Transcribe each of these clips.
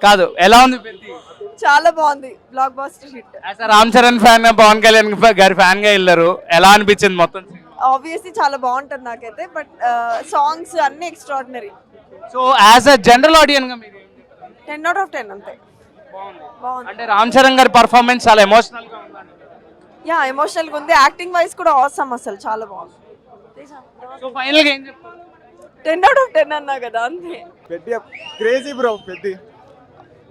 కాదు, ఎలా ఉంది పెద్ది? చాలా బాగుంది, blockbuster hit. As Ram Charan fan, Pavan Kalyan గారి ఫ్యాన్ గా వెళ్ళారు, ఎలా అనిపించింది మొత్తం? ఆబ్వియస్లీ చాలా బాగుంటుంది నాకైతే, బట్ సాంగ్స్ అన్ని extraordinary. So as a general audience గా మీరు 10/10 అంతే. బాగుంది. అంటే రామ్ చరణ్ గారి పర్ఫార్మెన్స్ చాలా ఎమోషనల్ గా ఉందండి. యా, ఎమోషనల్ గా ఉంది. యాక్టింగ్ వైస్ కూడా ఆసమ్, అసలు చాలా బాగుంది. సో ఫైనల్ గా ఏం చెప్తారు? 10/10 అన్నా కదా, అంతే. Peddi crazy bro. పెద్ది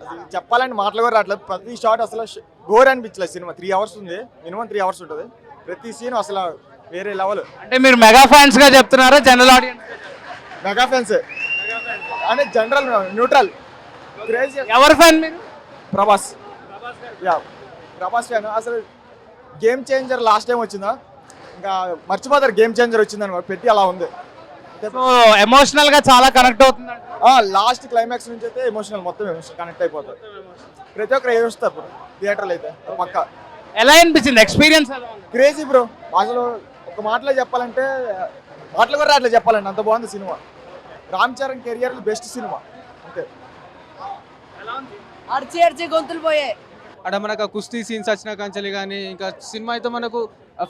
అసలు చెప్పాలంటే మాటలు కూడా రావట్లేదు. ప్రతి షాట్ అసలు గోర్ అనిపించలేదు. సినిమా 3 అవర్స్ ఉంది, మినిమం 3 అవర్స్ ఉంటుంది. ప్రతి సీన్ అసలు వేరే లెవెల్. అంటే మీరు మెగా ఫ్యాన్స్ గా చెప్తున్నారా, జనరల్ ఆడియన్స్? మెగా ఫ్యాన్స్ అంటే జనరల్ న్యూట్రల్. క్రేజీ. ఎవరి ఫ్యాన్ మీరు? ప్రభాస్. Yeah, Prabhas fan. అసలు గేమ్ చేంజర్ లాస్ట్ టైం వచ్చిందా, ఇంకా మర్చిపోతారు. గేమ్ చేంజర్ వచ్చిందని పెట్టి అలా ఉంది. సో ఎమోషనల్ గా చాలా కనెక్ట్ అవుతుంది. లాస్ట్ క్లైమాక్స్ నుంచి అయితే ఎమోషనల్, మొత్తం ఎమోషనల్ కనెక్ట్ అయిపోతారు. ప్రతి ఒక్కరు ఏడుస్తారు థియేటర్లో అయితే పక్క. ఎలా అనిపించింది ఎక్స్పీరియన్స్? Crazy bro. అసలు ఒక మాటలో చెప్పాలంటే మాటలు కూడా అట్లా చెప్పాలండి, అంత బాగుంది cinema. Ram Charan career best cinema అంతే. అర్చి అర్చి గొంతులు పోయే. అక్కడ మనకు కుస్తీ సీన్స్ వచ్చిన కంచెలు కానీ, ఇంకా సినిమా అయితే మనకు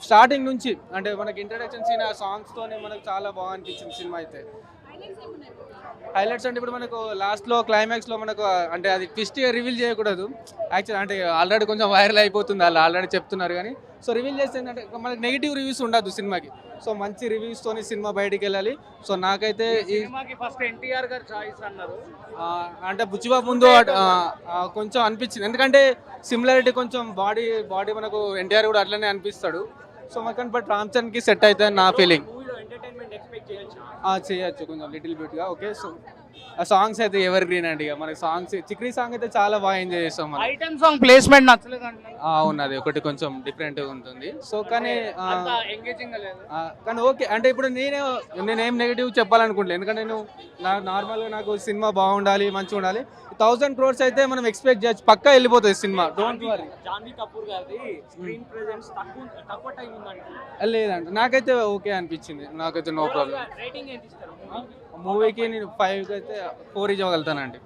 స్టార్టింగ్ నుంచి అంటే మనకి ఇంట్రడక్షన్ సీన్, ఆ సాంగ్స్తోనే మనకు చాలా బాగా అనిపించింది సినిమా అయితే. హైలైట్స్ అంటే ఇప్పుడు మనకు లాస్ట్లో క్లైమాక్స్లో మనకు అంటే అది ట్విస్ట్ రివీల్ చేయకూడదు యాక్చువల్, అంటే ఆల్రెడీ కొంచెం వైరల్ అయిపోతుంది, వాళ్ళు ఆల్రెడీ చెప్తున్నారు కానీ. సో రివీల్ చేస్తే ఏంటంటే మనకి నెగిటివ్ రివ్యూస్ ఉండదు సినిమాకి. సో మంచి రివ్యూస్తోని సినిమా బయటికి వెళ్ళాలి. సో నాకైతే ఈ ఫస్ట్ ఎన్టీఆర్ గారు చాయిస్ అన్నారు, అంటే బుచ్చిబాబు ముందు కొంచెం అనిపించింది, ఎందుకంటే సిమిలారిటీ కొంచెం బాడీ మనకు ఎన్టీఆర్ కూడా అట్లనే అనిపిస్తాడు. సో మాకు బట్ రామ్ చరణ్కి సెట్ అవుతుంది నా ఫీలింగ్. చేయొచ్చు కొంచెం లిటిల్ బిట్గా. ఓకే, సో ఆ సాంగ్స్ అయితే ఎవర్ గ్రీన్ అండి. ఇక మనకి సాంగ్స్ చిక్రీ సాంగ్ అయితే చాలా బాగా ఎంజాయ్ చేస్తాం మనం. ఐటమ్ సాంగ్ ప్లేస్మెంట్ నచ్చలేదండి. ఉన్నది ఒకటి కొంచెం డిఫరెంట్గా ఉంటుంది. సో కానీ కానీ ఓకే, అంటే ఇప్పుడు నేనేం నెగిటివ్ చెప్పాలనుకుంటా, ఎందుకంటే నేను నార్మల్గా నాకు సినిమా బాగుండాలి, మంచిగా ఉండాలి. 1000 crores అయితే మనం ఎక్స్పెక్ట్ చేయొచ్చు, పక్కా వెళ్ళిపోతుంది cinema. Don't worry. Janhvi Kapoor గారి స్క్రీన్ ప్రెజెన్స్ తక్కువ టైం ఉందండి. లేదంటే నాకైతే ఓకే అనిపించింది, నాకైతే నో ప్రాబ్లం. రేటింగ్ ఎంత ఇస్తారు మూవీకి నేను 5 అయితే 4 ఇవ్వగలుగుతానండి.